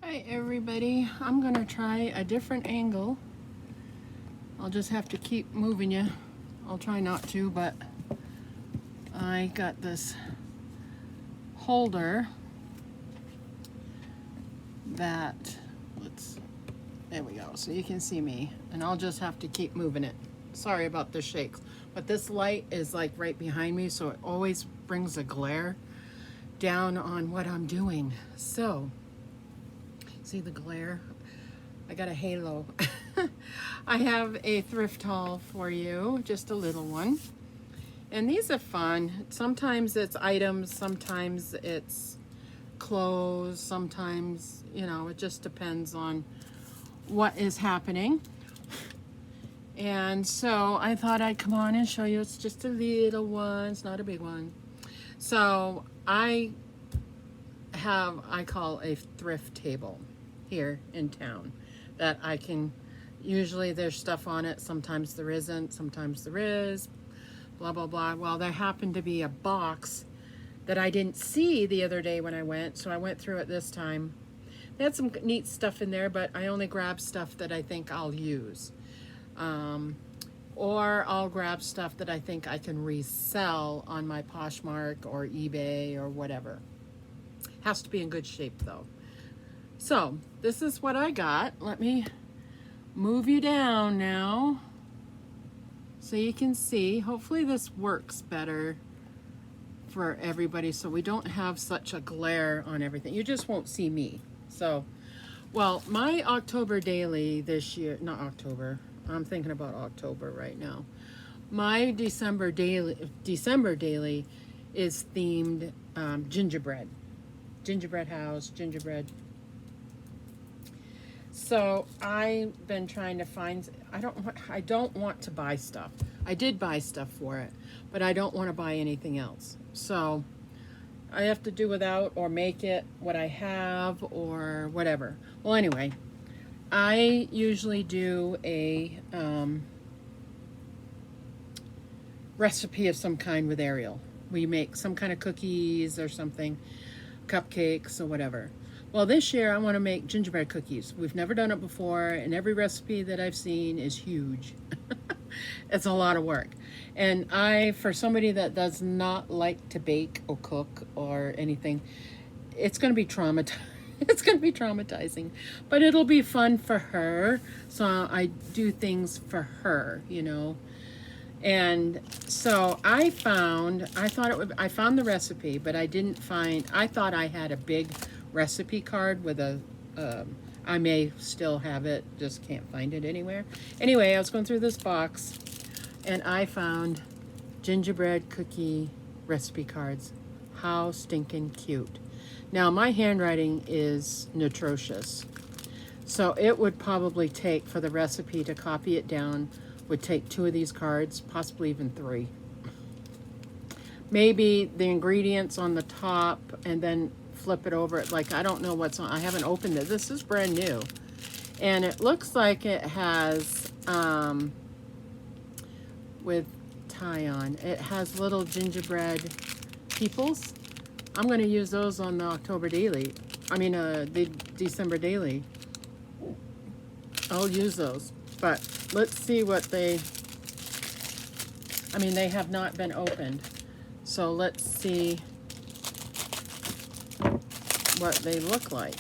Hi everybody, I'm gonna try a different angle. I'll just have to keep moving you. I'll try not to, but I got this holder that, there we go, so you can see me, and I'll just have to keep moving it. Sorry about the shakes, but this light is like right behind me, so it always brings a glare down on what I'm doing. So, see the glare? I got a halo. I have a thrift haul for you, just a little one. And these are fun. Sometimes it's items, sometimes it's clothes, sometimes, you know, it just depends on what is happening. And so I thought I'd come on and show you. It's just a little one, it's not a big one. So I call a thrift table here in town that I can, usually there's stuff on it, sometimes there isn't, sometimes there is, blah, blah, blah. Well, there happened to be a box that I didn't see the other day when I went, so I went through it this time. They had some neat stuff in there, but I only grabbed stuff that I think I'll use. Or I'll grab stuff that I think I can resell on my Poshmark or eBay or whatever. Has to be in good shape though. So this is what I got. Let me move you down now so you can see. Hopefully this works better for everybody so we don't have such a glare on everything. You just won't see me. So, well, my October daily this year, not October, I'm thinking about October right now. My December daily is themed gingerbread. Gingerbread house, gingerbread. So I've been trying to find, I don't want to buy stuff. I did buy stuff for it, but I don't want to buy anything else. So I have to do without or make it what I have or whatever. Well, anyway, I usually do a recipe of some kind with Ariel. We make some kind of cookies or something, cupcakes or whatever. Well, this year I want to make gingerbread cookies. We've never done it before, and every recipe that I've seen is huge. It's a lot of work. And for somebody that does not like to bake or cook or anything, it's going to be traumatizing. It's going to be traumatizing, but it'll be fun for her. So I do things for her, you know. And so I found the recipe, but I didn't find, I thought I had a big recipe card with I may still have it, just can't find it anywhere. Anyway, I was going through this box and I found gingerbread cookie recipe cards. How stinking cute. Now my handwriting is atrocious, so it would probably take, for the recipe to copy it down, would take 2 of these cards, possibly even 3. Maybe the ingredients on the top and then flip it over. Like, I don't know what's on. I haven't opened it. This is brand new. And it looks like it has, with tie on, it has little gingerbread peoples. I'm going to use those on the October daily. The December daily. I'll use those. But let's see what they have not been opened. So let's see what they look like.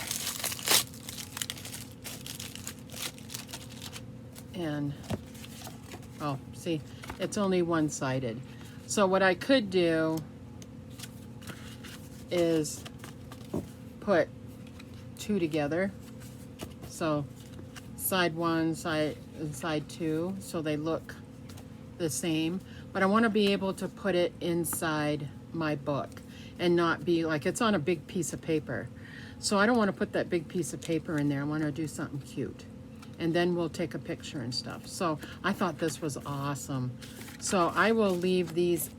And, oh, see, it's only one-sided. So what I could do is put 2 together. So side 1, side 2, so they look the same. But I want to be able to put it inside my book and not be like, it's on a big piece of paper. So I don't want to put that big piece of paper in there. I want to do something cute. And then we'll take a picture and stuff. So I thought this was awesome. So I will leave these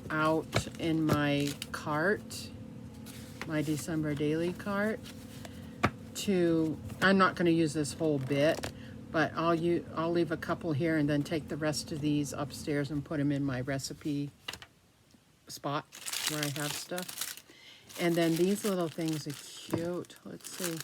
out in my cart, my December daily cart. I'm not going to use this whole bit, but I'll leave a couple here and then take the rest of these upstairs and put them in my recipe spot where I have stuff. And then these little things are cute. Let's see.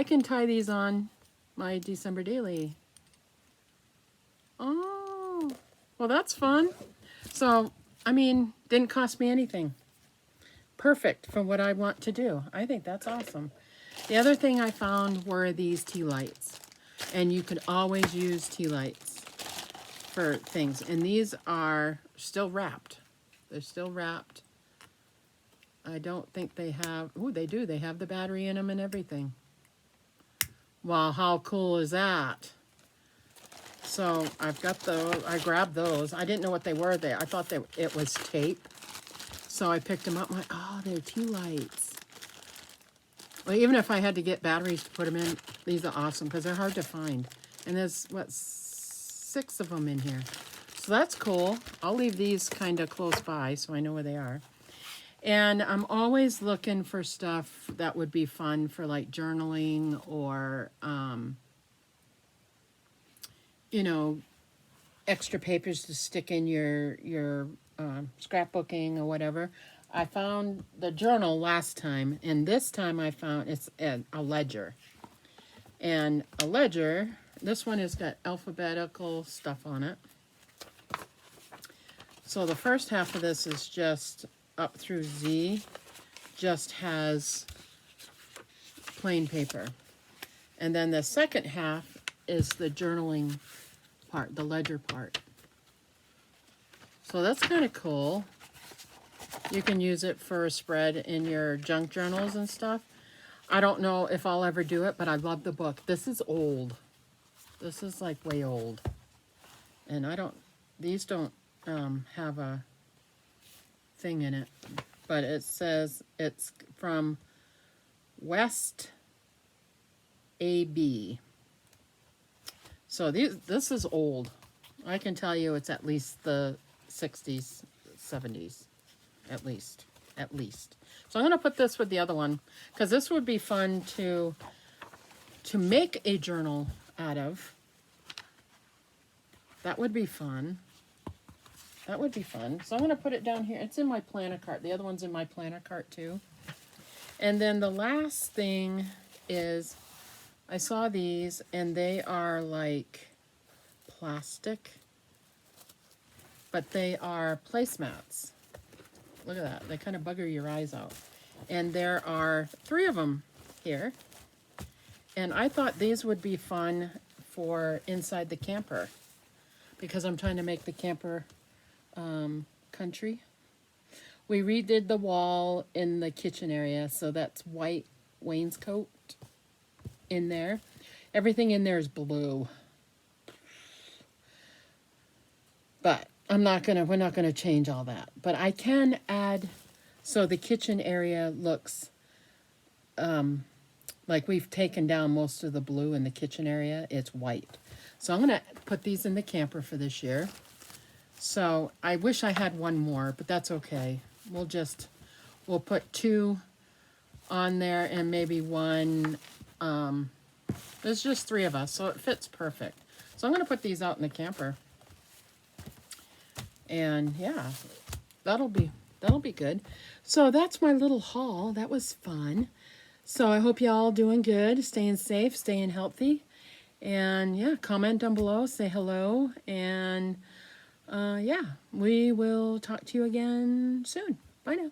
can tie these on my December daily. Oh, well, that's fun. So, I mean, didn't cost me anything. Perfect for what I want to do. I think that's awesome. The other thing I found were these tea lights. And you could always use tea lights for things. And these are still wrapped. They're still wrapped. I don't think they have... Oh, they do. They have the battery in them and everything. Wow, how cool is that? So I've got those. I grabbed those. I didn't know what they were there. I thought it was tape. So I picked them up. I'm like, oh, they're tea lights. Well, even if I had to get batteries to put them in, these are awesome because they're hard to find. And there's, what, 6 of them in here. So that's cool. I'll leave these kind of close by so I know where they are. And I'm always looking for stuff that would be fun for like journaling or, you know, extra papers to stick in your scrapbooking or whatever. I found the journal last time, and this time I found it's a ledger. And a ledger, this one has got alphabetical stuff on it. So the first half of this is just up through Z, just has plain paper. And then the second half is the journaling part, the ledger part. So that's kind of cool. You can use it for a spread in your junk journals and stuff. I don't know if I'll ever do it, but I love the book. This is old. This is like way old. And these don't have a thing in it. But it says it's from West AB. So this is old. I can tell you it's at least the 60s, 70s, at least. So I'm going to put this with the other one because this would be fun to make a journal out of. That would be fun. That would be fun. So I'm going to put it down here. It's in my planner cart. The other one's in my planner cart too. And then the last thing is I saw these and they are like plastic, but they are placemats. Look at that. They kind of bugger your eyes out. And there are 3 of them here. And I thought these would be fun for inside the camper because I'm trying to make the camper country. We redid the wall in the kitchen area, so that's white wainscot in there. Everything in there is blue. But we're not gonna change all that. But I can add, so the kitchen area looks like we've taken down most of the blue in the kitchen area. It's white. So I'm gonna put these in the camper for this year. So I wish I had one more, but that's okay. We'll put 2 on there and maybe 1. There's just 3 of us, so it fits perfect. So I'm gonna put these out in the camper. And yeah, that'll be good. So that's my little haul. That was fun. So I hope y'all doing good, staying safe, staying healthy. And yeah, comment down below, say hello. And yeah, we will talk to you again soon. Bye now.